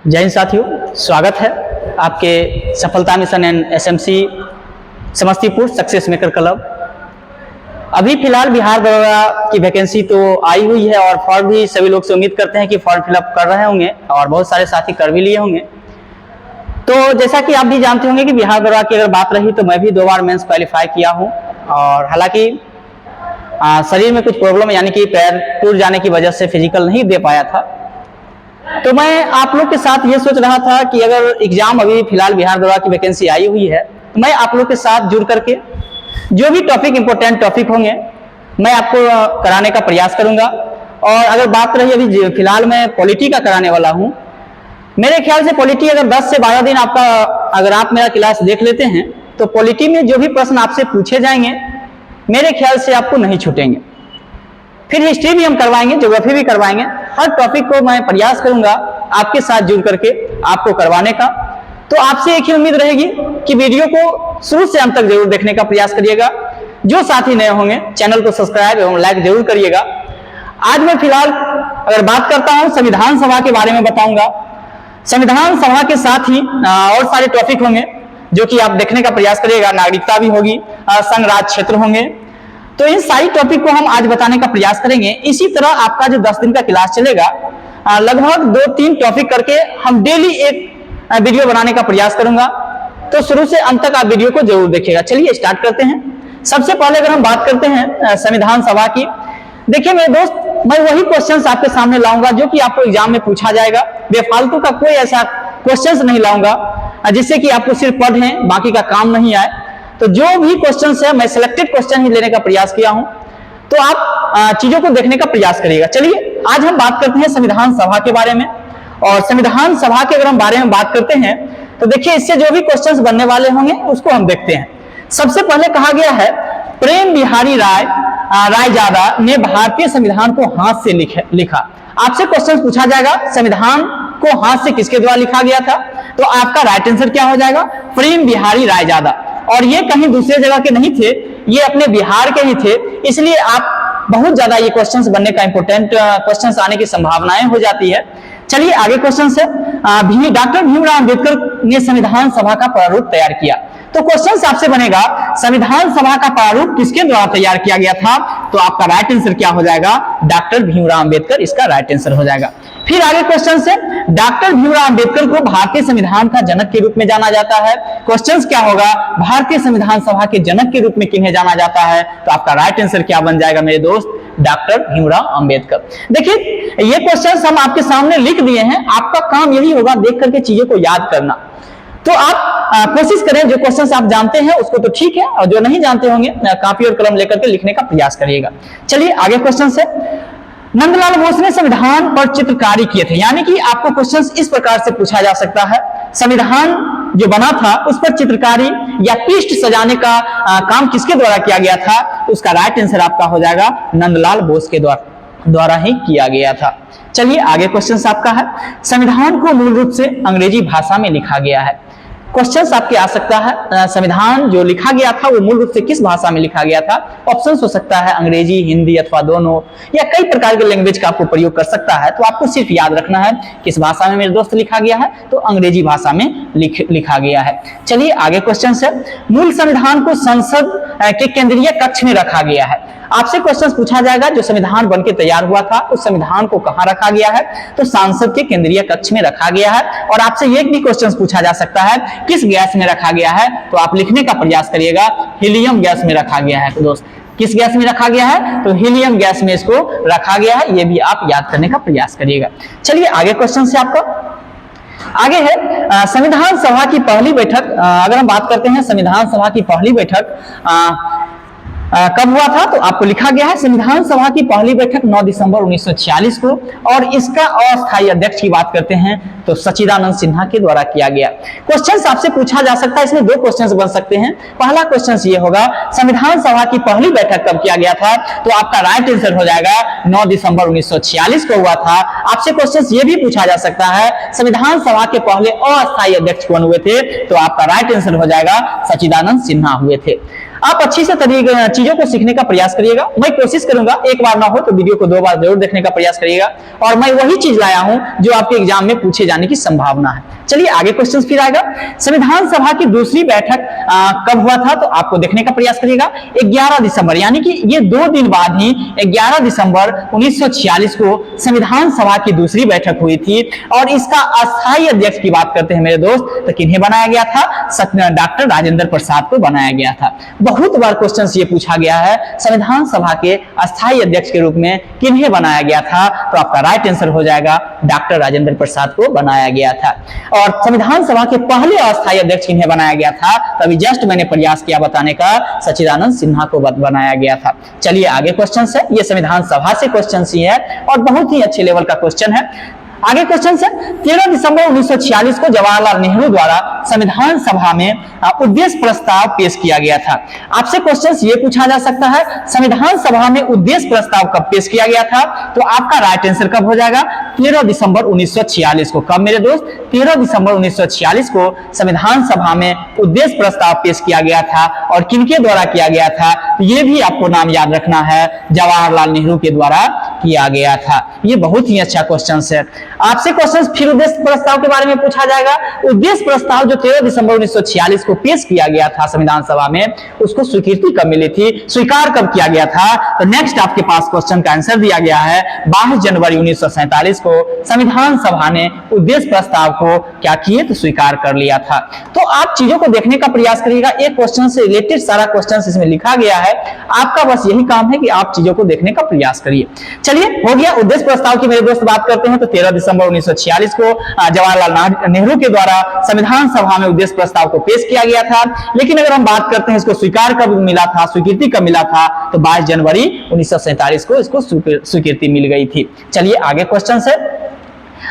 जय हिंद साथियों, स्वागत है आपके सफलता mission and SMC Samastipur success maker club. अभी फिलहाल बिहार दरोगा की वैकेंसी तो आई हुई है और फॉर्म भी सभी लोग से उम्मीद करते हैं कि फॉर्म फिलअप कर रहे होंगे और बहुत सारे साथी कर भी लिए होंगे। तो जैसा कि आप भी जानते होंगे कि बिहार दरोगा की अगर बात रही तो मैं भी 2 बार मेंस क्वालिफाई किया हूँ और हालांकि शरीर में कुछ प्रॉब्लम यानी कि पैर टूट जाने की वजह से फिजिकल नहीं दे पाया था। तो मैं आप लोग के साथ ये सोच रहा था कि अगर एग्जाम अभी फिलहाल बिहार दरोगा की वैकेंसी आई हुई है तो मैं आप लोग के साथ जुड़ करके जो भी टॉपिक इंपॉर्टेंट टॉपिक होंगे मैं आपको कराने का प्रयास करूंगा। और अगर बात रही अभी फिलहाल मैं पॉलिटी का कराने वाला हूं, मेरे ख्याल से पॉलिटी अगर 10 से 12 दिन आपका अगर आप मेरा क्लास देख लेते हैं तो पॉलिटी में जो भी प्रश्न आपसे पूछे जाएंगे मेरे ख्याल से आपको नहीं छूटेंगे। फिर हिस्ट्री भी हम करवाएंगे, ज्योग्राफी भी करवाएंगे। हर टॉपिक को मैं प्रयास करूंगा आपके साथ जुड़ करके आपको करवाने का। तो आपसे एक ही उम्मीद रहेगी कि वीडियो को शुरू से अंत तक जरूर देखने का प्रयास करिएगा। जो साथी नए होंगे चैनल को सब्सक्राइब एवं लाइक जरूर करिएगा। आज मैं फिलहाल अगर बात करता हूं संविधान सभा के बारे में बताऊंगा। संविधान सभा के साथ ही और सारे टॉपिक होंगे जो कि आप देखने का प्रयास करिएगा। नागरिकता भी होगी, संघ राज क्षेत्र होंगे। तो इन सारी टॉपिक को हम आज बताने का प्रयास करेंगे। इसी तरह आपका जो 10 दिन का क्लास चलेगा लगभग 2-3 टॉपिक करके हम डेली एक वीडियो बनाने का प्रयास करूंगा। तो शुरू से अंत तक आप वीडियो को जरूर देखिएगा। चलिए स्टार्ट करते हैं। सबसे पहले अगर हम बात करते हैं संविधान सभा की, देखिए मेरे दोस्त, मैं वही क्वेश्चंस आपके सामने लाऊंगा जो कि आपको एग्जाम में पूछा जाएगा। बेफालतू का कोई ऐसा क्वेश्चंस नहीं लाऊंगा जिससे कि आपको सिर्फ पढ़ें बाकी का काम नहीं आए। तो जो भी क्वेश्चंस है मैं सिलेक्टेड क्वेश्चन ही लेने का प्रयास किया हूं, तो आप चीजों को देखने का प्रयास करिएगा। चलिए आज हम बात करते हैं संविधान सभा के बारे में। और संविधान सभा के अगर हम बारे में बात करते हैं तो देखिए इससे जो भी क्वेश्चंस बनने वाले होंगे उसको हम देखते हैं। सबसे पहले कहा गया है प्रेम बिहारी रायजादा ने भारतीय संविधान को हाथ से लिखा। आपसे क्वेश्चन पूछा जाएगा संविधान को हाथ से किसके द्वारा लिखा गया था, तो आपका राइट आंसर क्या हो जाएगा? प्रेम बिहारी रायजादा। और ये कहीं दूसरे जगह के नहीं थे, ये अपने बिहार के ही थे। इसलिए आप बहुत ज्यादा ये क्वेश्चंस बनने का इंपॉर्टेंट क्वेश्चंस आने की संभावनाएं हो जाती है। चलिए आगे क्वेश्चन है, डॉक्टर भीमराव अंबेडकर ने संविधान सभा का प्रारूप तैयार किया। तो क्वेश्चन आपसे बनेगा संविधान सभा का प्रारूप किसके द्वारा तैयार किया गया था, तो आपका राइट आंसर क्या हो जाएगा? डॉक्टर भीमराव अंबेडकर इसका राइट आंसर हो जाएगा। फिर आगे क्वेश्चन से, डॉक्टर भीमराव अंबेडकर को भारतीय संविधान का जनक के रूप में जाना जाता है। क्वेश्चन क्या होगा? भारतीय संविधान सभा के जनक के रूप में किन्हें जाना जाता है, तो आपका राइट आंसर क्या बन जाएगा मेरे दोस्त? डॉक्टर भीमराव अंबेडकर। देखिए ये क्वेश्चंस हम आपके सामने लिख दिए हैं, आपका काम यही होगा देख करके चीजों को याद करना। तो आप कोशिश करें, जो क्वेश्चंस आप जानते हैं उसको तो ठीक है, और जो नहीं जानते होंगे कॉपी और कलम लेकर के लिखने का प्रयास करिएगा। चलिए आगे क्वेश्चन है, नंदलाल बोस ने संविधान पर चित्रकारी किए थे। यानी कि आपको क्वेश्चंस इस प्रकार से पूछा जा सकता है, संविधान जो बना था उस पर चित्रकारी या पृष्ठ सजाने का काम किसके द्वारा किया गया था, तो उसका राइट आंसर आपका हो जाएगा नंदलाल बोस के द्वारा ही किया गया था। चलिए आगे क्वेश्चन आपका है, संविधान को मूल रूप से अंग्रेजी भाषा में लिखा गया है। क्वेश्चन आपके आ सकता है संविधान जो लिखा गया था वो मूल रूप से किस भाषा में लिखा गया था। ऑप्शंस हो सकता है अंग्रेजी, हिंदी अथवा दोनों, या कई प्रकार के लैंग्वेज का आपको प्रयोग कर सकता है। तो आपको सिर्फ याद रखना है किस भाषा में मेरे दोस्त लिखा गया है, तो अंग्रेजी भाषा में लिखा गया है। चलिए आगे क्वेश्चन है, मूल संविधान को संसद के केंद्रीय कक्ष में रखा गया है। आपसे क्वेश्चन पूछा जाएगा जो संविधान बनके तैयार हुआ था उस संविधान को कहां रखा गया है, तो संसद के केंद्रीय कक्ष में रखा गया है। और आपसे ये भी क्वेश्चन पूछा जा सकता है किस गैस में रखा गया है, तो आप लिखने का प्रयास करिएगा हीलियम गैस में रखा गया है। तो दोस्त किस गैस में रखा गया है, तो हीलियम गैस में इसको रखा गया है, ये भी आप याद करने का प्रयास करिएगा। चलिए आगे क्वेश्चन से आपका आगे है संविधान सभा की पहली बैठक। अगर हम बात करते हैं संविधान सभा की पहली बैठक कब हुआ था, तो आपको लिखा गया है संविधान सभा की पहली बैठक 9 दिसंबर 1946 को। और इसका अस्थायी अध्यक्ष की बात करते हैं तो सच्चिदानंद सिन्हा के द्वारा किया गया। क्वेश्चन आपसे पूछा जा सकता है, इसमें 2 क्वेश्चन बन सकते हैं। पहला क्वेश्चन ये होगा संविधान सभा की पहली बैठक कब किया गया था, तो आपका राइट आंसर हो जाएगा 9 दिसंबर 1946 को हुआ था। आपसे क्वेश्चन ये भी पूछा जा सकता है संविधान सभा के पहले अस्थायी अध्यक्ष कौन हुए थे, तो आपका राइट आंसर हो जाएगा सच्चिदानंद सिन्हा हुए थे। आप अच्छी से चीजों को सीखने का प्रयास करिएगा। मैं कोशिश करूंगा एक बार ना हो तो वीडियो को 2 बार जरूर देखने का प्रयास करिएगा, और मैं वही चीज लाया हूं जो आपके एग्जाम में पूछे जाने की संभावना है। चलिए आगे क्वेश्चन फिर आएगा, संविधान सभा की दूसरी बैठक कब हुआ था, तो आपको देखने का प्रयास करिएगा 11 दिसंबर, यानी कि ये 2 दिन बाद ही 11 दिसंबर 1946 को संविधान सभा की दूसरी बैठक हुई थी। और इसका अस्थायी अध्यक्ष की बात करते हैं मेरे दोस्त, तो किन्हें बनाया गया था, डॉक्टर राजेंद्र प्रसाद को बनाया गया था। बहुत बार क्वेश्चन ये पूछा गया है, संविधान सभा के अस्थायी अध्यक्ष के रूप में किन्हें बनाया गया था, तो आपका राइट आंसर हो जाएगा डॉक्टर राजेंद्र प्रसाद को बनाया गया था। और संविधान सभा के पहले अस्थायी अध्यक्ष किन्हें बनाया गया था, तभी जस्ट मैंने प्रयास किया बताने का, सच्चिदानंद सिन्हा को बनाया गया था। चलिए आगे क्वेश्चन है, ये संविधान सभा से क्वेश्चन ही है और बहुत ही अच्छे लेवल का क्वेश्चन है। आगे क्वेश्चन है, 13 दिसंबर 1946 को जवाहरलाल नेहरू द्वारा संविधान सभा में उद्देश्य प्रस्ताव पेश किया गया था। आपसे क्वेश्चन ये पूछा जा सकता है, संविधान सभा में उद्देश्य प्रस्ताव कब पेश किया गया था, तो आपका राइट आंसर कब हो जाएगा, 13 दिसंबर 1946 को। कब मेरे दोस्त, 13 दिसंबर 1946 को संविधान सभा में उद्देश्य प्रस्ताव पेश किया गया था। और किनके द्वारा किया गया था, तो ये भी आपको नाम याद रखना है, जवाहरलाल नेहरू के द्वारा किया गया था। ये बहुत ही अच्छा क्वेश्चन है। आपसे क्वेश्चन फिर उद्देश्य प्रस्ताव के बारे में पूछा जाएगा। उद्देश्य प्रस्ताव जो 13 दिसंबर 1946 को पेश किया गया था संविधान सभा में, उसको स्वीकृति कब मिली थी, स्वीकार कब किया गया था, तो नेक्स्ट आपके पास क्वेश्चन का आंसर दिया गया है 22 जनवरी 1947 को संविधान सभा ने उद्देश्य प्रस्ताव को क्या किए, तो स्वीकार कर लिया था। तो आप चीजों को देखने का प्रयास करिएगा, एक क्वेश्चन से रिलेटेड सारा क्वेश्चन इसमें लिखा गया है, आपका बस यही काम है कि आप चीजों को देखने का प्रयास करिए। चलिए हो गया उद्देश्य प्रस्ताव की मेरे दोस्त बात करते हैं, तो 13 दिसंबर 1946 को जवाहरलाल नेहरू के द्वारा संविधान सभा में उद्देश्य प्रस्ताव को पेश किया गया था। लेकिन अगर हम बात करते हैं इसको स्वीकार कब मिला था, स्वीकृति कब मिला था, तो 22 जनवरी 1947 को इसको स्वीकृति मिल गई थी। चलिए आगे क्वेश्चन है,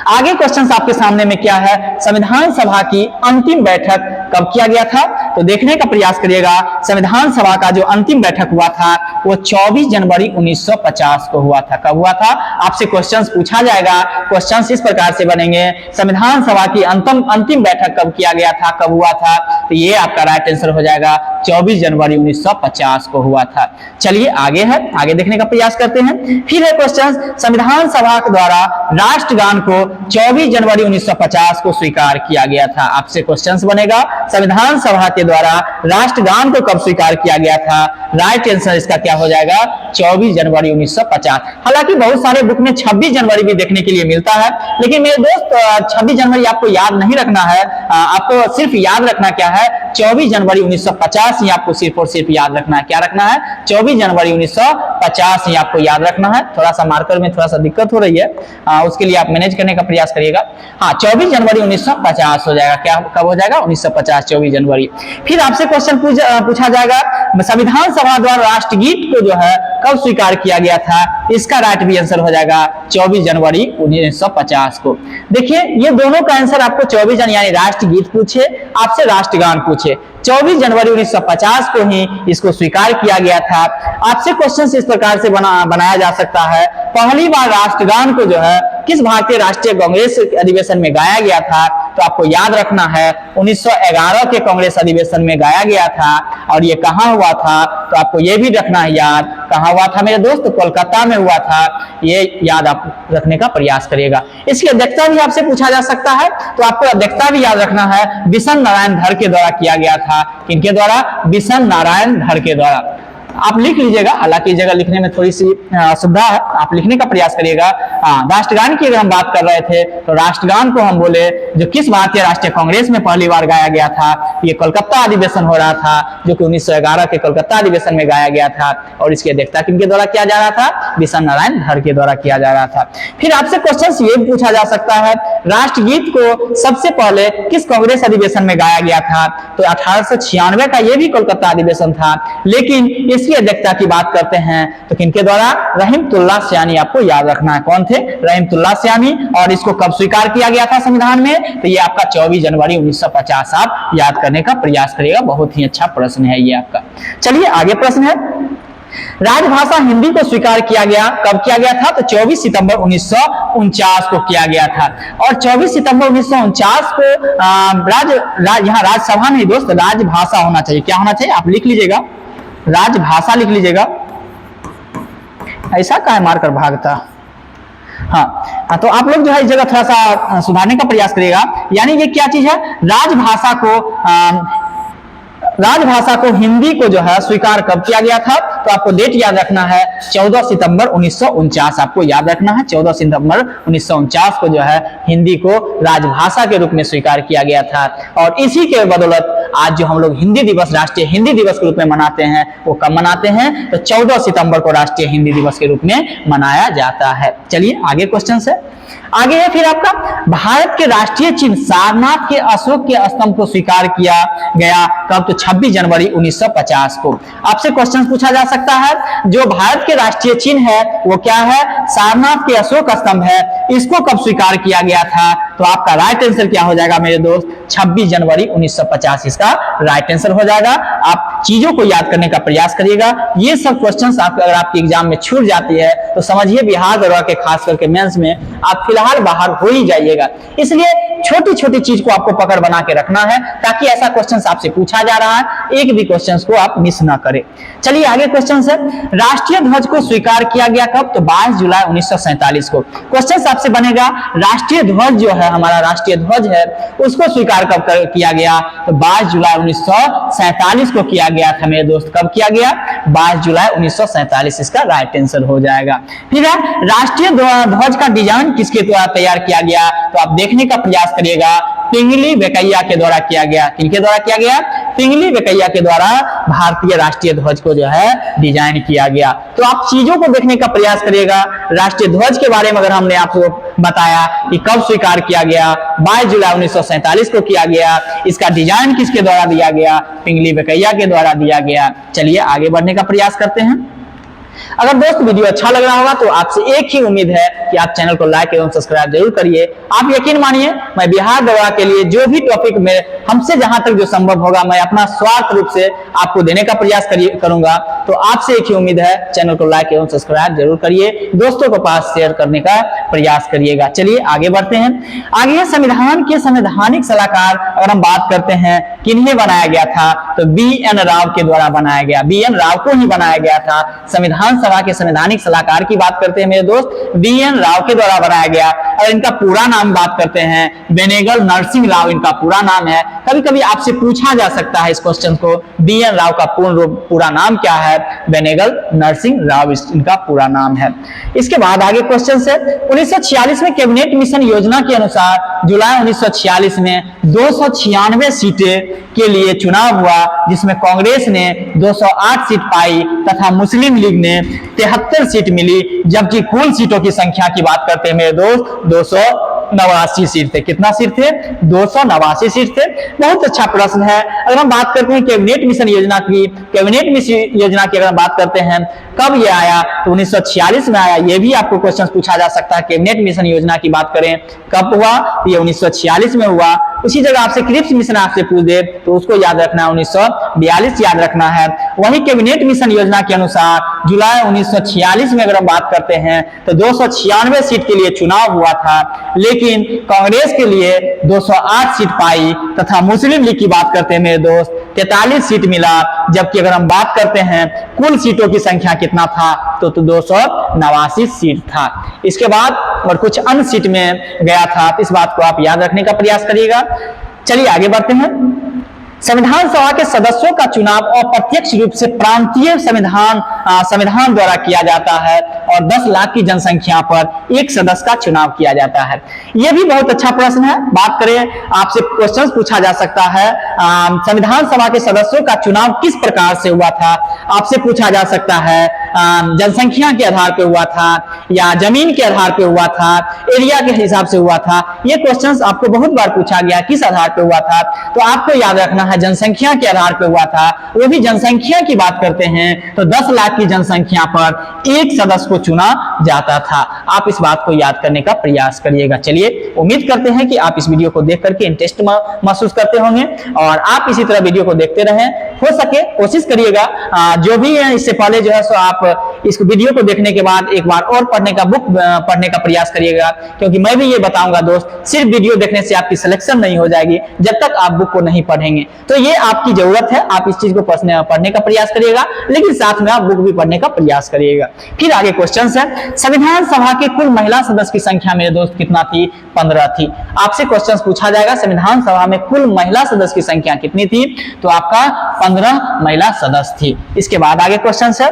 आगे क्वेश्चन आपके सामने में क्या है, संविधान सभा की अंतिम बैठक कब किया गया था, तो देखने का प्रयास करिएगा। संविधान सभा का जो अंतिम बैठक हुआ था वो 24 जनवरी 1950 को हुआ था। कब हुआ था, आपसे क्वेश्चंस पूछा जाएगा। क्वेश्चंस इस प्रकार से बनेंगे, संविधान सभा की अंतिम बैठक कब किया गया था, कब हुआ था, तो ये आपका राइट आंसर हो जाएगा 24 जनवरी 1950 को हुआ था। चलिए आगे है, आगे देखने का प्रयास करते हैं। फिर है क्वेश्चन, संविधान सभा द्वारा राष्ट्रगान को 24 जनवरी 1950 को स्वीकार किया गया था। आपसे क्वेश्चंस बनेगा, संविधान सभा के द्वारा राष्ट्रगान को कब स्वीकार किया गया था, राइट आंसर इसका क्या हो जाएगा, 24 जनवरी 1950। हालांकि बहुत सारे बुक में 26 जनवरी भी देखने के लिए मिलता है, लेकिन मेरे दोस्त 26 जनवरी आपको याद नहीं रखना है, आपको सिर्फ याद रखना क्या है, 24 जनवरी 1950 ही आपको सिर्फ और सिर्फ याद रखना है। क्या रखना है, 24 जनवरी 1950 ही आपको याद रखना है। थोड़ा सा मार्कर में थोड़ा सा दिक्कत हो रही है, उसके लिए आप मैनेज करने का प्रयास करिएगा। हाँ, 24 जनवरी 1950 हो जाएगा। क्या कब हो जाएगा, 1950 24 जनवरी। फिर आपसे क्वेश्चन पूछा जाएगा, संविधान सभा द्वारा राष्ट्रगीत को जो है कब स्वीकार किया गया था, इसका राइट भी आंसर हो जाएगा 24 जनवरी 1950 को। देखिए ये दोनों का आंसर आपको 24 जनवरी यानी राष्ट्रगीत पूछे, आपसे राष्ट्रगान पूछे, 24 जनवरी 1950 को ही इसको स्वीकार किया गया था। आपसे क्वेश्चन इस प्रकार से बनाया जा सकता है, पहली बार राष्ट्रगान को जो है किस भारतीय राष्ट्रीय कांग्रेस अधिवेशन में गाया गया था, तो आपको याद रखना है 1911 के कांग्रेस अधिवेशन में गाया गया था। और ये कहाँ हुआ था, तो आपको ये भी रखना है याद, कहाँ हुआ था मेरे दोस्त, कोलकाता में हुआ था। ये याद आप रखने का प्रयास करिएगा। इसकी अध्यक्षता भी आपसे पूछा जा सकता है, तो आपको अध्यक्षता भी याद रखना है, बिशन नारायण धर के द्वारा किया गया था। किनके द्वारा, बिशन नारायण धर के द्वारा। आप लिख लीजिएगा, हालांकि जगह लिखने में थोड़ी सी असुविधा है, आप लिखने का प्रयास करिएगा। राष्ट्रगान की अगर हम बात कर रहे थे, तो राष्ट्रगान को हम बोले जो किस भारतीय राष्ट्रीय कांग्रेस में पहली बार गाया गया था, ये कोलकाता अधिवेशन हो रहा था, जो कि 1911 के कोलकाता अधिवेशन में गाया गया था। और इसकी अध्यक्षता किनके द्वारा किया जा रहा था, बिशन नारायण धर के द्वारा किया जा रहा था। फिर आपसे क्वेश्चन ये पूछा जा सकता है, राष्ट्रगीत को सबसे पहले किस कांग्रेस अधिवेशन में गाया गया था, तो 1896 का ये भी कोलकाता अधिवेशन था। लेकिन इसकी अध्यक्षता की बात करते हैं तो किनके द्वारा, रहीमतुल्लाह सयानी आपको याद रखना है। कौन थे, रहीमतुल्लाह सयानी। और इसको कब स्वीकार किया गया था संविधान में, तो ये आपका 24 जनवरी 1950 आप याद करने का प्रयास करिएगा। बहुत ही अच्छा प्रश्न है ये आपका। चलिए आगे प्रश्न है, राजभाषा हिंदी को स्वीकार किया गया कब किया गया था, तो 24 सितंबर 1949 को किया गया था। और 24 सितंबर 1949 को यहाँ राज्यसभा नहीं दोस्त, राजभाषा होना चाहिए। क्या होना चाहिए, आप लिख लीजिएगा, राजभाषा लिख लीजिएगा। ऐसा काहे मारकर भागता। हाँ, तो आप लोग जो है इस जगह थोड़ा सा सुधारने का प्रयास करिएगा। यानी ये क्या चीज है, राजभाषा को हिंदी को जो है स्वीकार कब किया गया था, तो आपको डेट याद रखना है 14 सितंबर 1949। आपको याद रखना है 14 सितंबर 1949 को जो है हिंदी को राजभाषा के रूप में स्वीकार किया गया था। और इसी के बदौलत आज जो हम लोग हिंदी दिवस, राष्ट्रीय हिंदी दिवस के रूप में मनाते हैं, वो कब मनाते हैं, तो 14 सितंबर को राष्ट्रीय हिंदी दिवस के रूप में मनाया जाता है। चलिए आगे क्वेश्चन है। आगे है फिर आपका, भारत के राष्ट्रीय चिन्ह सारनाथ के अशोक के स्तंभ को स्वीकार किया गया कब, तो 26 जनवरी 1950 को। आपसे क्वेश्चन पूछा जा सकता है जो भारत के राष्ट्रीय चिन्ह है वो क्या है, सारनाथ के अशोक स्तंभ है, इसको कब स्वीकार किया गया था, तो आपका राइट आंसर क्या हो जाएगा मेरे दोस्त, 26 जनवरी 1950 इसका राइट आंसर हो जाएगा। आप चीजों को याद करने का प्रयास करिएगा। ये सब क्वेश्चंस अगर आपके एग्जाम में छूट जाती है तो समझिए बिहार दरोगा के खास करके मेंस में आप फिलहाल बाहर हो ही जाइएगा। इसलिए छोटी छोटी चीज को आपको पकड़ बना के रखना है ताकि ऐसा क्वेश्चन आपसे पूछा जा रहा है एक भी क्वेश्चन को आप मिस ना करें। चलिए आगे क्वेश्चन है, राष्ट्रीय ध्वज को स्वीकार किया गया कब, तो 22 जुलाई 1947 को। क्वेश्चन आपसे बनेगा राष्ट्रीय ध्वज जो है हमारा राष्ट्रीय ध्वज है उसको स्वीकार कब किया गया, तो 22 जुलाई 1947 को किया गया था मेरे दोस्त। कब किया गया, 22 जुलाई 1947 इसका राइट आंसर हो जाएगा। फिर है राष्ट्रीय ध्वज का डिजाइन किसके द्वारा तैयार किया गया, तो आप देखने का प्रयास करिएगा। पिंगली वेंकैया के द्वारा किया गया। किनके द्वारा किया गया, पिंगली वेंकैया के द्वारा भारतीय राष्ट्रीय ध्वज को जो है डिजाइन किया गया। तो आप चीजों को देखने का प्रयास करिएगा। राष्ट्रीय ध्वज के बारे में अगर हमने आपको बताया कि कब स्वीकार किया गया, 22 जुलाई 1947 को किया गया। इसका डिजाइन किसके द्वारा दिया गया, पिंगली वेंकैया के द्वारा दिया गया। चलिए आगे बढ़ने का प्रयास करते हैं। अगर दोस्त वीडियो अच्छा लग रहा होगा तो आपसे एक ही उम्मीद है कि आप चैनल को लाइक एवं सब्सक्राइब जरूर करिए। आप यकीन मानिए मैं बिहार दरोगा के लिए जो भी टॉपिक में हमसे जहां तक जो संभव होगा मैं अपना स्वार्थ रूप से आपको देने का प्रयास करूंगा। तो आपसे एक ही उम्मीद है, चैनल को लाइक एवं सब्सक्राइब जरूर करिए, दोस्तों को पास शेयर करने का प्रयास करिएगा। चलिए आगे बढ़ते हैं। आगे है संविधान के संवैधानिक सलाहकार। अगर हम बात करते हैं किन्हें बनाया गया था, तो BN राव के द्वारा बनाया गया। BN राव को ही बनाया गया था। संविधान सभा के संवैधानिक सलाहकार की बात करते हैं मेरे दोस्त, BN राव के द्वारा बनाया गया। और इनका पूरा नाम बात करते हैं, बेनेगल नरसिंह राव इनका पूरा नाम है। कभी कभी आपसे पूछा जा सकता है इस क्वेश्चन को, BN राव का पूरा नाम क्या है, बेनेगल नरसिंह राव इनका पूरा नाम है। इसके बाद आगे क्वेश्चन है, 1946 में कैबिनेट मिशन योजना के अनुसार जुलाई 1946 में 296 सीटें के लिए चुनाव हुआ, जिसमें कांग्रेस ने 208 सीट पाई तथा मुस्लिम लीग ने 73 सीट मिली। जबकि कुल सीटों की संख्या की बात करते हैं मेरे दोस्त 289 सीट थे। कितना सीट थे, 289 सीट थे। बहुत अच्छा प्रश्न है। अगर हम बात करते हैं कैबिनेट मिशन योजना की, कैबिनेट मिशन योजना की अगर हम बात करते हैं कब ये आया, तो 1946 में आया। ये भी आपको क्वेश्चन पूछा जा सकता है। कैबिनेट मिशन योजना की बात करें कब हुआ, तो ये 1946 में हुआ। उसी जगह आपसे क्रिप्स मिशन आपसे पूछ दे तो उसको याद रखना है, 1942 याद रखना है। वही कैबिनेट मिशन योजना के अनुसार जुलाई 1946 में अगर हम बात करते हैं तो 296 सीट के लिए चुनाव हुआ था, लेकिन कांग्रेस के लिए 208 सीट पाई तथा मुस्लिम लीग की बात करते हैं मेरे दोस्त 43 सीट मिला। जबकि अगर हम बात करते हैं कुल सीटों की संख्या कितना था, तो 289 सीट था। इसके बाद और कुछ अन्य सीट में गया था, इस बात को आप याद रखने का प्रयास करिएगा। चलिए आगे बढ़ते हैं। संविधान सभा के सदस्यों का चुनाव अप्रत्यक्ष रूप से प्रांतीय संविधान द्वारा किया जाता है और 10 लाख की जनसंख्या पर एक सदस्य का चुनाव किया जाता है। यह भी बहुत अच्छा प्रश्न है। बात करें, आपसे क्वेश्चन पूछा जा सकता है संविधान सभा के सदस्यों का चुनाव किस प्रकार से हुआ था। आपसे पूछा जा सकता है जनसंख्या के आधार पर हुआ था या जमीन के आधार पर हुआ था, एरिया के हिसाब से हुआ था। ये क्वेश्चन आपको बहुत बार पूछा गया, किस आधार पर हुआ था, तो आपको याद रखना जनसंख्या के आधार पर हुआ था। वो भी जनसंख्या की बात करते हैं तो 10 लाख की जनसंख्या पर एक सदस्य को चुना जाता था। आप इस बात को याद करने का प्रयास करिएगा। चलिए उम्मीद करते हैं कि आप इस वीडियो को देख करके इंटरेस्ट महसूस करते होंगे और आप इसी तरह वीडियो को देखते रहें। हो सके कोशिश करिएगा जो भी है इससे पहले जो है सो आप इस वीडियो को देखने के बाद एक बार और बुक पढ़ने का प्रयास करिएगा, क्योंकि मैं भी ये बताऊंगा दोस्त, सिर्फ वीडियो देखने से आपकी सिलेक्शन नहीं हो जाएगी जब तक आप बुक को नहीं पढ़ेंगे। तो ये आपकी जरूरत है, आप इस चीज को पढ़ने का प्रयास करिएगा, लेकिन साथ में आप बुक भी पढ़ने का प्रयास करिएगा। फिर आगे क्वेश्चन है, संविधान सभा के कुल महिला सदस्य की संख्या मेरे दोस्त कितना थी? 15 थी। आपसे क्वेश्चन पूछा जाएगा संविधान सभा में कुल महिला सदस्य की संख्या कितनी थी? तो आपका 15 महिला सदस्य थी। इसके बाद आगे क्वेश्चन है,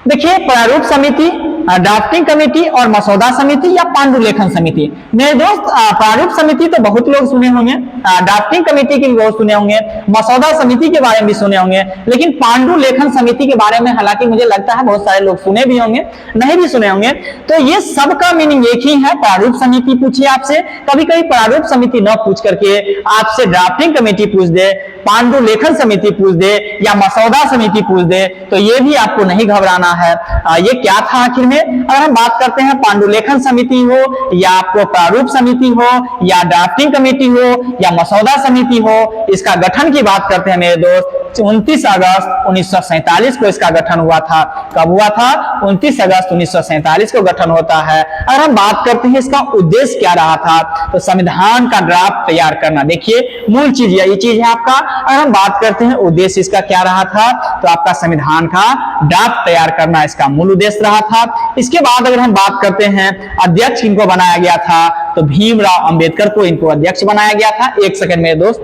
देखिए प्रारूप समिति, ड्राफ्टिंग कमेटी और मसौदा समिति या पांडुलेखन समिति। मेरे दोस्त प्रारूप समिति तो बहुत लोग सुने होंगे, ड्राफ्टिंग कमेटी के भी बहुत सुने होंगे, मसौदा समिति के बारे में भी सुने होंगे, लेकिन पांडुलेखन समिति के बारे में हालांकि मुझे लगता है बहुत सारे लोग सुने भी होंगे, नहीं भी सुने होंगे। तो ये सबका मीनिंग एक ही है। प्रारूप समिति पूछिए आपसे, कभी कभी प्रारूप समिति न पूछ करके आपसे ड्राफ्टिंग कमेटी पूछ दे, पांडुलेखन समिति पूछ दे या मसौदा समिति पूछ दे, तो ये भी आपको नहीं घबराना है। ये क्या था आखिर में? अगर हम बात करते हैं पांडुलेखन समिति हो या आपको प्रारूप समिति हो या ड्राफ्टिंग कमेटी हो या मसौदा समिति हो, इसका गठन की बात करते हैं मेरे दोस्त, 29 अगस्त 1947 को इसका गठन हुआ था। कब हुआ था? 29 अगस्त 1947 को गठन होता है। अगर हम बात करते हैं इसका उद्देश्य क्या रहा था, तो संविधान का ड्राफ्ट तैयार करना। देखिए मूल चीज यही चीज है आपका। अगर हम बात करते हैं उद्देश्य इसका क्या रहा था, तो आपका संविधान का ड्राफ्ट तैयार करना इसका मूल उद्देश्य रहा था। इसके बाद अगर हम बात करते हैं अध्यक्ष इनको बनाया गया था, तो भीमराव अंबेडकर को इनको अध्यक्ष बनाया गया था। एक सेकंड मेरे दोस्त,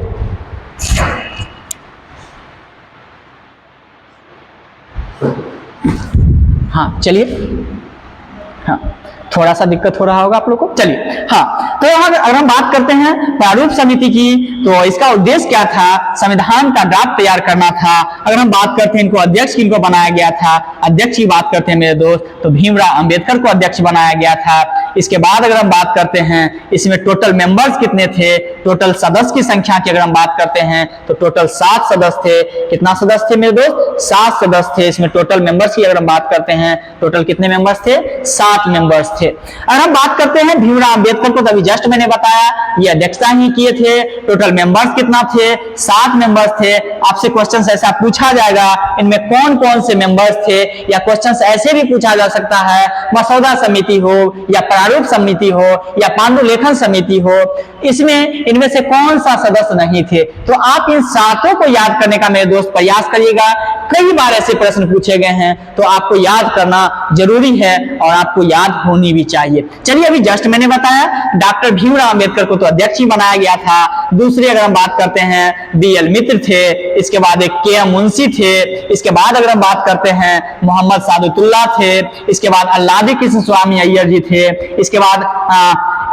हाँ चलिए, हाँ थोड़ा सा दिक्कत हो रहा होगा आप लोग को। चलिए हाँ, तो अगर हम बात करते हैं प्रारूप समिति की, तो इसका उद्देश्य क्या था? संविधान का ड्राफ्ट तैयार करना था। अगर हम बात करते हैं इनको अध्यक्ष किनको बनाया गया था, अध्यक्ष की बात करते हैं मेरे दोस्त, तो भीमराव अंबेडकर को अध्यक्ष बनाया गया था। इसके बाद अगर हम बात करते हैं इसमें टोटल मेंबर्स कितने थे, टोटल सदस्य की संख्या की अगर हम बात करते हैं तो टोटल 7 सदस्य थे। कितना सदस्य थे मेरे दोस्त? 7 सदस्य थे। इसमें टोटल मेंबर्स की अगर हम बात करते हैं, टोटल कितने मेंबर्स थे? 7 मेंबर्स थे। अगर हम बात करते हैं भीमराव अंबेडकर को, तभी जस्ट मैंने बताया ये अध्यक्षता ही किए थे। टोटल मेंबर्स कितना थे? 7 मेंबर्स थे। आपसे क्वेश्चन ऐसा पूछा जाएगा इनमें कौन कौन से मेंबर्स थे, या क्वेश्चन ऐसे भी पूछा जा सकता है मसौदा समिति हो या प्रारूप समिति हो या पांडुलेखन समिति हो, इसमें इनमें से कौन सा सदस्य नहीं थे। तो आप इन 7 को याद करने का मेरे दोस्त प्रयास करिएगा। कई बार ऐसे प्रश्न पूछे गए हैं, तो आपको याद करना जरूरी है और आपको याद होनी भी चाहिए। चलिए अभी जस्ट मैंने बताया डॉक्टर भीमराव अंबेडकर को तो अध्यक्ष ही बनाया गया था। दूसरे अगर हम बात करते हैं बीएल मित्र थे, इसके बाद एक के एम मुंशी थे, इसके बाद अगर हम बात करते हैं मोहम्मद सादुल्लाह थे, इसके बाद अल्लादी कृष्ण स्वामी अय्यर जी थे, इसके बाद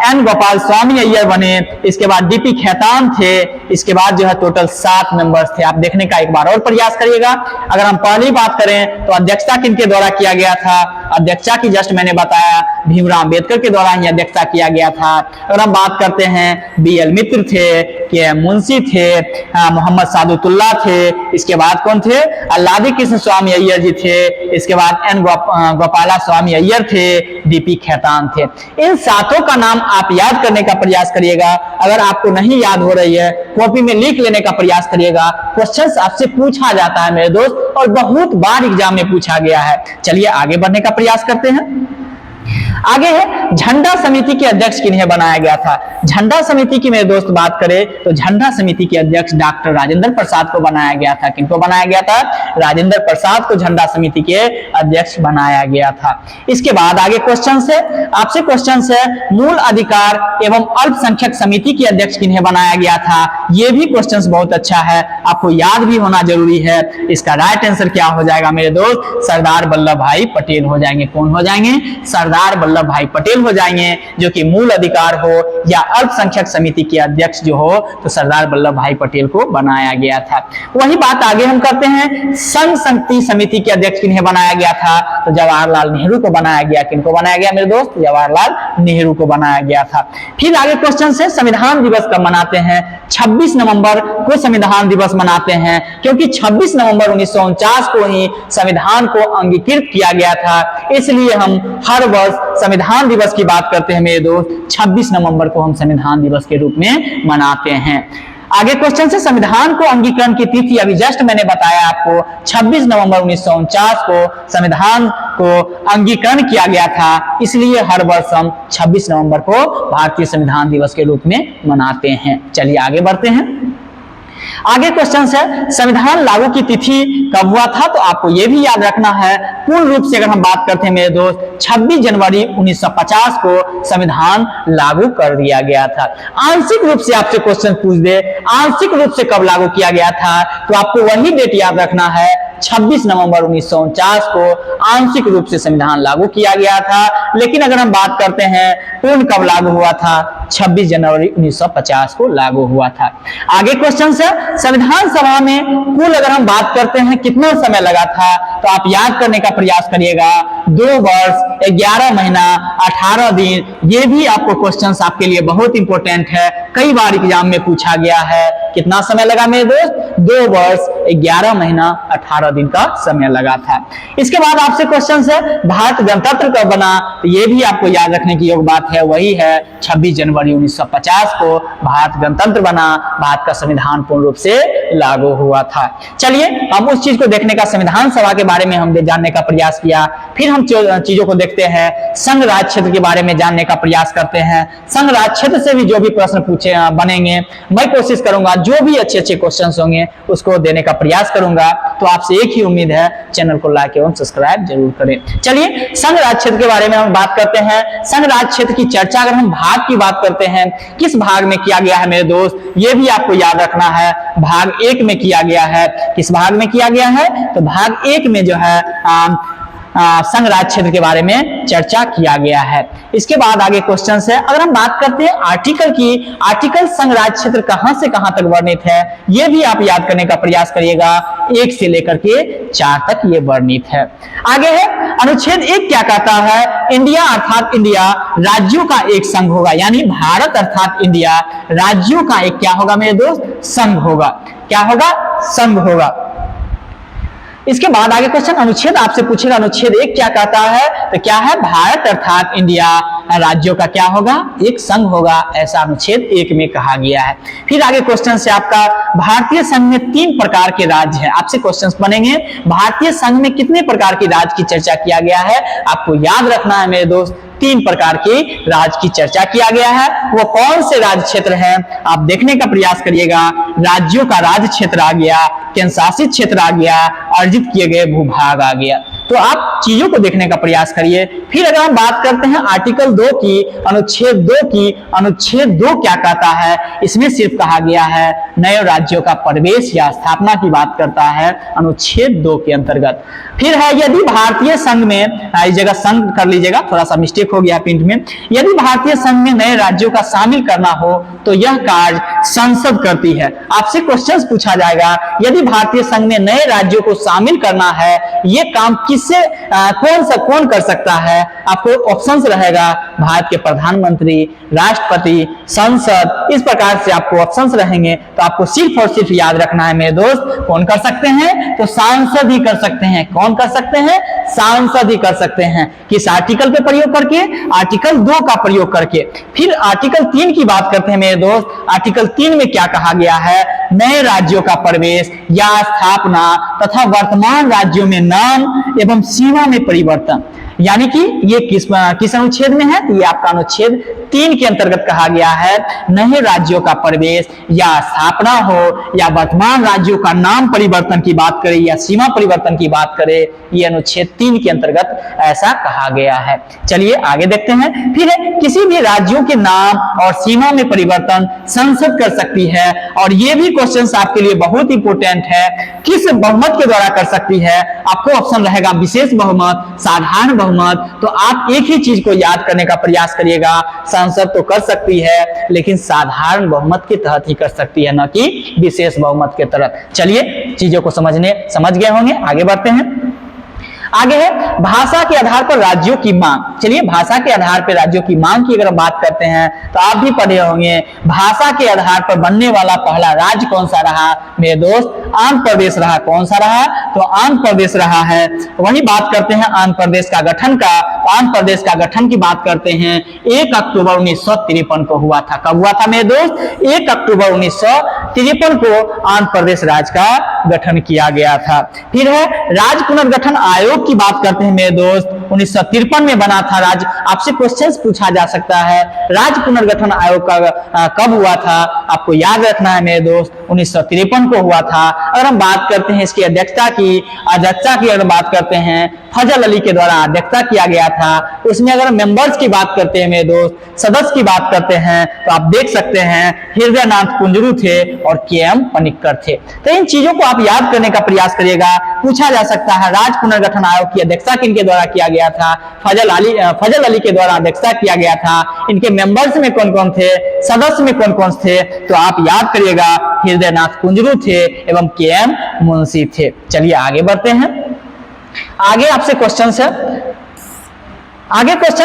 एन गोपाल स्वामी अय्यर बने, इसके बाद डीपी खेतान थे, इसके बाद जो है टोटल 7 मेंबर्स थे। आप देखने का एक बार और प्रयास करिएगा। अगर हम पहली बात करें तो अध्यक्षता किनके द्वारा किया गया था? अध्यक्षता की जस्ट मैंने बताया भीमराव अंबेडकर के द्वारा ही अध्यक्षता किया गया था। अगर हम बात करते हैं बीएल मित्र थे, के एम मुंशी थे, मोहम्मद सादुल्लाह थे, इसके बाद कौन थे? अल्लादी कृष्ण स्वामी अय्यर जी थे, इसके बाद एन गोपाला स्वामी अय्यर थे, डीपी खेतान थे। इन 7 का नाम आप याद करने का प्रयास करिएगा। अगर आपको नहीं याद हो रही है, कॉपी में लिख लेने का प्रयास करिएगा। क्वेश्चंस आपसे पूछा जाता है मेरे दोस्त, और बहुत बार एग्जाम में पूछा गया है। चलिए आगे बढ़ने का प्रयास करते हैं। आगे है झंडा समिति के अध्यक्ष किन्हें बनाया गया था। झंडा समिति की मेरे दोस्त बात करें तो झंडा समिति के अध्यक्ष डॉक्टर राजेंद्र प्रसाद को बनाया गया था। किनको बनाया गया था? राजेंद्र प्रसाद को झंडा समिति के अध्यक्ष बनाया गया था। इसके बाद आगे क्वेश्चन है, आपसे क्वेश्चन है मूल अधिकार एवं अल्पसंख्यक समिति के अध्यक्ष किन्हें बनाया गया था। यह भी क्वेश्चन बहुत अच्छा है, आपको याद भी होना जरूरी है। इसका राइट आंसर क्या हो जाएगा मेरे दोस्त? सरदार वल्लभ भाई पटेल हो जाएंगे। कौन हो जाएंगे? सरदार वल्लभ भाई पटेल हो जाएंगे, जो कि मूल अधिकार हो या अल्पसंख्यक समिति के अध्यक्ष जो हो, तो सरदार वल्लभ भाई पटेल को बनाया गया था। वही बात आगे हम करते हैं, संघ शक्ति समिति के अध्यक्ष किन्हें बनाया गया था? तो जवाहरलाल नेहरू को बनाया गया। किनको बनाया गया मेरे दोस्त? जवाहरलाल नेहरू को बनाया गया था। फिर आगे क्वेश्चन है संविधान दिवस कब मनाते हैं? 26 नवंबर को संविधान दिवस मनाते हैं, क्योंकि 26 नवंबर 1949 को ही संविधान को अंगीकृत किया गया था। इसलिए हम हर वर्ष संविधान दिवस की बात करते हैं मेरे दोस्त, 26 नवंबर को हम संविधान दिवस के रूप में मनाते हैं। आगे क्वेश्चन से संविधान को अंगीकरण की तिथि अभी जस्ट मैंने बताया आपको 26 नवंबर 1949 को संविधान को अंगीकरण किया गया था, इसलिए हर वर्ष हम 26 नवंबर को भारतीय संविधान दिवस के रूप में मनाते हैं। चलिए आगे बढ़ते हैं। आगे क्वेश्चन है संविधान लागू की तिथि कब हुआ था, तो आपको यह भी याद रखना है। पूर्ण रूप से अगर हम बात करते हैं मेरे दोस्त, 26 जनवरी 1950 को संविधान लागू कर दिया गया था। आंशिक रूप से आपसे क्वेश्चन पूछ दे आंशिक रूप से कब लागू किया गया था, तो आपको वही डेट याद रखना है, 26 नवंबर 1949 को आंशिक रूप से संविधान लागू किया गया था। लेकिन अगर हम बात करते हैं पूर्ण कब लागू हुआ था, 26 जनवरी 1950 को लागू हुआ था। आगे क्वेश्चन है संविधान सभा में कुल अगर हम बात करते हैं कितना समय लगा था, तो आप याद करने का प्रयास करिएगा। 2 वर्ष 11 महीना 18 दिन। ये भी आपको क्वेश्चन आपके लिए बहुत इंपॉर्टेंट है, कई बार एग्जाम में पूछा गया है। कितना समय लगा मेरे दोस्त? 2 वर्ष 11 महीना 18 दिन का समय लगा था। इसके बाद आपसे क्वेश्चन है भारत गणतंत्र कब बना, तो ये भी आपको याद रखने की योग बात है, वही है 26 जनवरी 1950 को भारत गणतंत्र बना, भारत का संविधान पूर्ण रूप से लागू हुआ था। चलिए हम उस चीज को देखने का, संविधान सभा के बारे में हमने जानने का प्रयास किया, फिर हम चीजों को देखते हैं, संघ राज्य क्षेत्र के बारे में जानने का प्रयास करते हैं। संघ राज्य क्षेत्र से भी जो भी प्रश्न पूछे बनेंगे, मैं कोशिश करूंगा जो भी अच्छे अच्छे क्वेश्चन होंगे उसको देने का प्रयास करूंगा। तो आपसे एक ही उम्मीद है, चैनल को लाइक एवं सब्सक्राइब जरूर करें। चलिए संघ राज्य क्षेत्र के बारे में हम बात करते हैं। संघ राज्य क्षेत्र की चर्चा अगर हम भाग की बात करते हैं, किस भाग में किया गया है मेरे दोस्त, ये भी आपको याद रखना है। भाग 1 में किया गया है। किस भाग में किया गया है, तो भाग 1 में जो है संघ राज्य क्षेत्र के बारे में चर्चा किया गया है। इसके बाद आगे क्वेश्चन है, अगर हम बात करते हैं आर्टिकल की, आर्टिकल संघ राज्य क्षेत्र कहां से कहां तक वर्णित है, यह भी आप याद करने का प्रयास करिएगा। 1 से लेकर के 4 तक ये वर्णित है। आगे है अनुच्छेद 1 क्या कहता है, इंडिया अर्थात इंडिया राज्यों का एक संघ होगा, यानी भारत अर्थात इंडिया राज्यों का एक क्या होगा मेरे दोस्त, संघ होगा। क्या होगा? संघ होगा। इसके बाद आगे क्वेश्चन अनुच्छेद आपसे पूछेगा, अनुच्छेद 1 क्या कहता है, तो क्या है, भारत अर्थात इंडिया राज्यों का क्या होगा, एक संघ होगा, ऐसा अनुच्छेद 1 में कहा गया है। फिर आगे क्वेश्चन से आपका भारतीय संघ में 3 प्रकार के राज्य हैं, आपसे क्वेश्चंस बनेंगे भारतीय संघ में कितने प्रकार के राज्य की चर्चा किया गया है, आपको याद रखना है मेरे दोस्त, 3 प्रकार के राज्य की चर्चा किया गया है। वो कौन से राज्य क्षेत्र हैं, आप देखने का प्रयास करिएगा। राज्यों का राज्य क्षेत्र आ गया, केंद्र शासित क्षेत्र आ गया, अर्जित किए गए भूभाग आ गया। तो आप चीजों को देखने का प्रयास करिए। फिर अगर हम बात करते हैं आर्टिकल 2 की, अनुच्छेद 2 की, अनुच्छेद 2 क्या कहता है, इसमें सिर्फ कहा गया है नए राज्यों का प्रवेश या स्थापना की बात करता है अनुच्छेद 2 के अंतर्गत। फिर है यदि भारतीय संघ में, इस जगह संघ कर लीजिएगा, थोड़ा सा मिस्टेक हो गया प्रिंट में, यदि भारतीय संघ में नए राज्यों का शामिल करना हो तो यह कार्य संसद करती है। आपसे क्वेश्चंस पूछा जाएगा, यदि भारतीय संघ में नए राज्यों को शामिल करना है, यह काम किससे कौन कर सकता है, आपको ऑप्शंस रहेगा, भारत के प्रधानमंत्री, राष्ट्रपति, संसद, इस प्रकार से आपको ऑप्शंस रहेंगे। तो आपको सिर्फ और सिर्फ याद रखना है मेरे दोस्त, कौन कर सकते हैं, तो सांसद ही कर सकते हैं। कौन कर सकते हैं, सांसद ही कर सकते हैं। किस आर्टिकल पे प्रयोग करके, आर्टिकल 2 का प्रयोग करके। फिर आर्टिकल 3 की बात करते हैं मेरे दोस्त, आर्टिकल 3 में क्या कहा गया है, नए राज्यों का प्रवेश या स्थापना तथा वर्तमान राज्यों में नाम एवं सीमा में परिवर्तन, यानी कि ये किस अनुच्छेद में है, तो ये आपका अनुच्छेद 3 के अंतर्गत कहा गया है। नए राज्यों का प्रवेश या स्थापना हो या वर्तमान राज्यों का नाम परिवर्तन की बात करें या सीमा परिवर्तन की बात करें, ये अनुच्छेद 3 के अंतर्गत ऐसा कहा गया है। चलिए आगे देखते हैं। फिर किसी भी राज्यों के नाम और सीमा में परिवर्तन संसद कर सकती है, और ये भी क्वेश्चन आपके लिए बहुत इंपोर्टेंट है, किस बहुमत के द्वारा कर सकती है। आपको ऑप्शन रहेगा विशेष बहुमत, साधारण बहुमत। तो आप एक ही चीज को याद करने का प्रयास करिएगा, संसद तो कर सकती है लेकिन साधारण बहुमत के तहत ही कर सकती है, न कि विशेष बहुमत के तहत। चलिए चीजों को समझ गए होंगे, आगे बढ़ते हैं। आगे है भाषा के आधार पर राज्यों की मांग। चलिए, भाषा के आधार पर राज्यों की मांग की अगर हम बात करते हैं तो आप भी पढ़े होंगे, भाषा के आधार पर बनने वाला पहला राज्य कौन सा रहा मेरे दोस्त? आंध्र प्रदेश रहा। कौन सा रहा? तो आंध्र प्रदेश रहा है। वही बात करते हैं आंध्र प्रदेश का गठन का। आंध्र प्रदेश का गठन की बात करते हैं 1 अक्टूबर 1953 को हुआ था। कब हुआ था मेरे दोस्त? 1 अक्टूबर 1953 को आंध्र प्रदेश राज्य का गठन किया गया था। फिर है राज्य पुनर्गठन आयोग की बात करते हैं मेरे दोस्त, 1953 में बना था राज्य। आपसे क्वेश्चंस पूछा जा सकता है, राज्य पुनर्गठन आयोग का कब हुआ था? आपको याद रखना है मेरे दोस्त, 1953 को हुआ था। अगर हम बात करते हैं इसकी अध्यक्षता की अगर बात करते हैं फजल अली के द्वारा अध्यक्षता किया गया था। उसमें अगर मेंबर्स की बात करते हैं मेरे दोस्त, सदस्य की बात करते हैं, तो आप देख सकते हैं हृदय नाथ कुंजरू थे और के.एम. पनिक्कर थे। तो इन चीजों को आप याद करने का प्रयास करिएगा। पूछा जा सकता है राज्य पुनर्गठन आयोग की अध्यक्षता किनके द्वारा किया गया था? फजल अली के द्वारा अध्यक्षता किया गया था। इनके मेंबर्स में कौन कौन थे, सदस्य में कौन कौन थे? तो आप याद करिएगा हृदय नाथ कुंजरू थे एवं के.एम. मुंशी थे। चलिए आगे बढ़ते हैं। आगे आपसे क्वेश्चन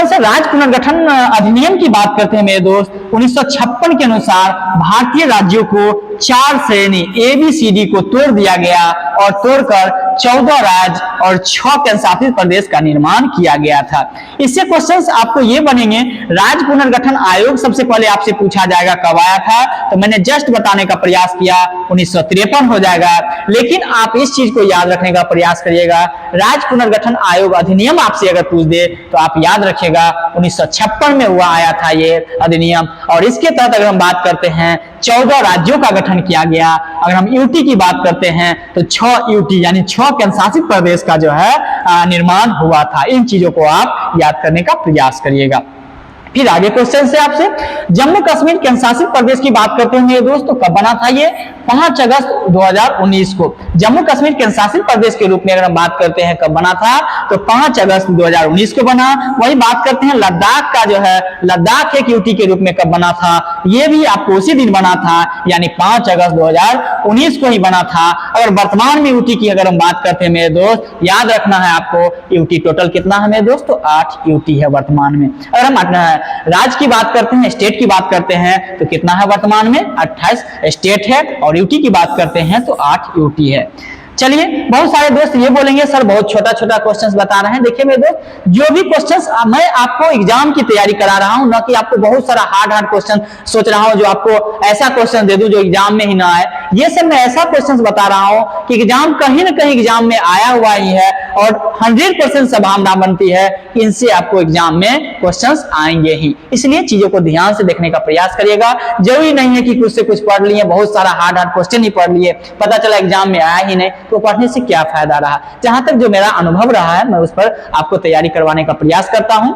है, राज्य पुनर्गठन अधिनियम की बात करते हैं मेरे दोस्त। 1956 के अनुसार भारतीय राज्यों को 4 श्रेणी ABCD को तोड़ दिया गया और तोड़कर 14 राज्य और 6 केंद्रशासित प्रदेश का निर्माण किया गया था। इससे क्वेश्चंस आपको ये बनेंगे, राज्य पुनर्गठन आयोग सबसे पहले आपसे पूछा जाएगा कब आया था, तो मैंने जस्ट बताने का प्रयास किया 1953 हो जाएगा। लेकिन आप इस चीज को याद रखने का प्रयास करिएगा, राज्य पुनर्गठन आयोग अधिनियम आपसे अगर पूछ दे तो आप याद रखिएगा 1956 में हुआ आया था ये अधिनियम। और इसके तहत अगर हम बात करते हैं 14 राज्यों का गठन किया गया। अगर हम यूटी की बात करते हैं तो 6 यूटी यानी 6 केंद्रशासित प्रदेश का जो है निर्माण हुआ था। इन चीजों को आप याद करने का प्रयास करिएगा। फिर आगे क्वेश्चन से आपसे जम्मू कश्मीर केंद्रशासित प्रदेश की बात करते हैं मेरे दोस्त, तो कब बना था ये? 5 अगस्त 2019 को जम्मू कश्मीर केंद्रशासित प्रदेश के रूप में अगर हम बात करते हैं कब बना था, तो 5 अगस्त 2019 को बना। वही बात करते हैं लद्दाख का जो है, लद्दाख एक यूटी के रूप में कब बना था? ये भी आपको उसी दिन बना था, यानी 5 अगस्त 2019 को ही बना था। अगर वर्तमान में यूटी की अगर हम बात करते हैं मेरे दोस्त, याद रखना है आपको यूटी टोटल कितना है मेरे दोस्त? तो 8 यूटी है वर्तमान में। अगर हम राज्य की बात करते हैं, स्टेट की बात करते हैं, तो कितना है वर्तमान में? 28 स्टेट है। और यूटी की बात करते हैं तो 8 यूटी है। चलिए, बहुत सारे दोस्त ये बोलेंगे सर बहुत छोटा छोटा क्वेश्चंस बता रहे हैं। देखिए मेरे दोस्त, जो भी क्वेश्चंस मैं आपको एग्जाम की तैयारी करा रहा हूं, ना कि आपको बहुत सारा हार्ड क्वेश्चन सोच रहा हूं जो आपको ऐसा क्वेश्चन दे दूं जो एग्जाम में ही ना आए। ये सब मैं ऐसा क्वेश्चंस बता रहा हूं कि एग्जाम कहीं ना कहीं एग्जाम में आया हुआ ही है और 100% संभावना बनती है कि इनसे आपको एग्जाम में क्वेश्चंस आएंगे ही। इसलिए चीजों को ध्यान से देखने का प्रयास करिएगा। जरूरी नहीं है कि कुछ से कुछ पढ़ लिए, बहुत सारा हार्ड क्वेश्चन ही पढ़ लिए, पता चला एग्जाम में आया ही नहीं, तो पढ़ने से क्या फायदा रहा। जहां तक जो मेरा अनुभव रहा है मैं उस पर आपको तैयारी करवाने का प्रयास करता हूं।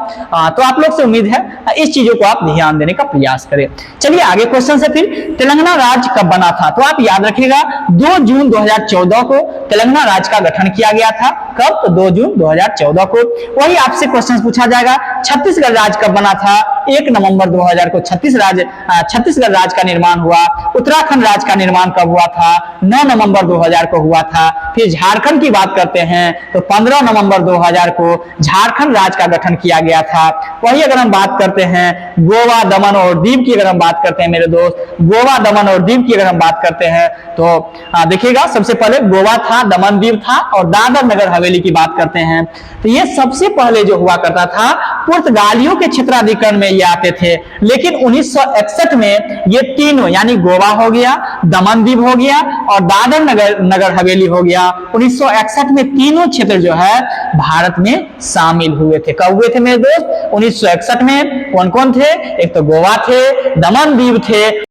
तो आप लोग से उम्मीद है इस चीजों को आप ध्यान देने का प्रयास करें। चलिए आगे क्वेश्चन से, फिर तेलंगाना राज्य कब बना था? तो आप याद रखिएगा 2 जून 2014 को तेलंगाना राज्य का गठन किया गया था। कब? तो 2 जून 2014 को। वही आपसे क्वेश्चन पूछा जाएगा छत्तीसगढ़ राज्य कब बना था? 1 नवंबर 2000 को छत्तीसगढ़ राज्य का निर्माण हुआ। उत्तराखंड राज्य का निर्माण कब हुआ था? 9 नवंबर 2000 को हुआ था। फिर झारखंड की बात करते हैं तो 15 नवंबर 2000 को झारखंड राज्य का गठन किया गया था। वही अगर हम बात करते हैं गोवा, दमन और दीव की अगर हम बात करते हैं मेरे दोस्त, गोवा, दमन और दीव की अगर हम बात करते हैं तो देखिएगा सबसे पहले गोवा था, दमन दीव था और दादर नगर हवेली की बात करते हैं तो ये सबसे पहले जो हुआ करता था पुर्तगालियों के क्षेत्राधिकरण में ये आते थे। लेकिन 1961 में ये तीनों यानी गोवा हो गया, दमन दीव हो गया और दादर नगर हवेली हो गया। 1961 में तीनों क्षेत्र जो है भारत में शामिल हुए थे। कब हुए थे मेरे दोस्त? 1961 में। कौन कौन थे? एक तो गोवा थे, दमन दीव थे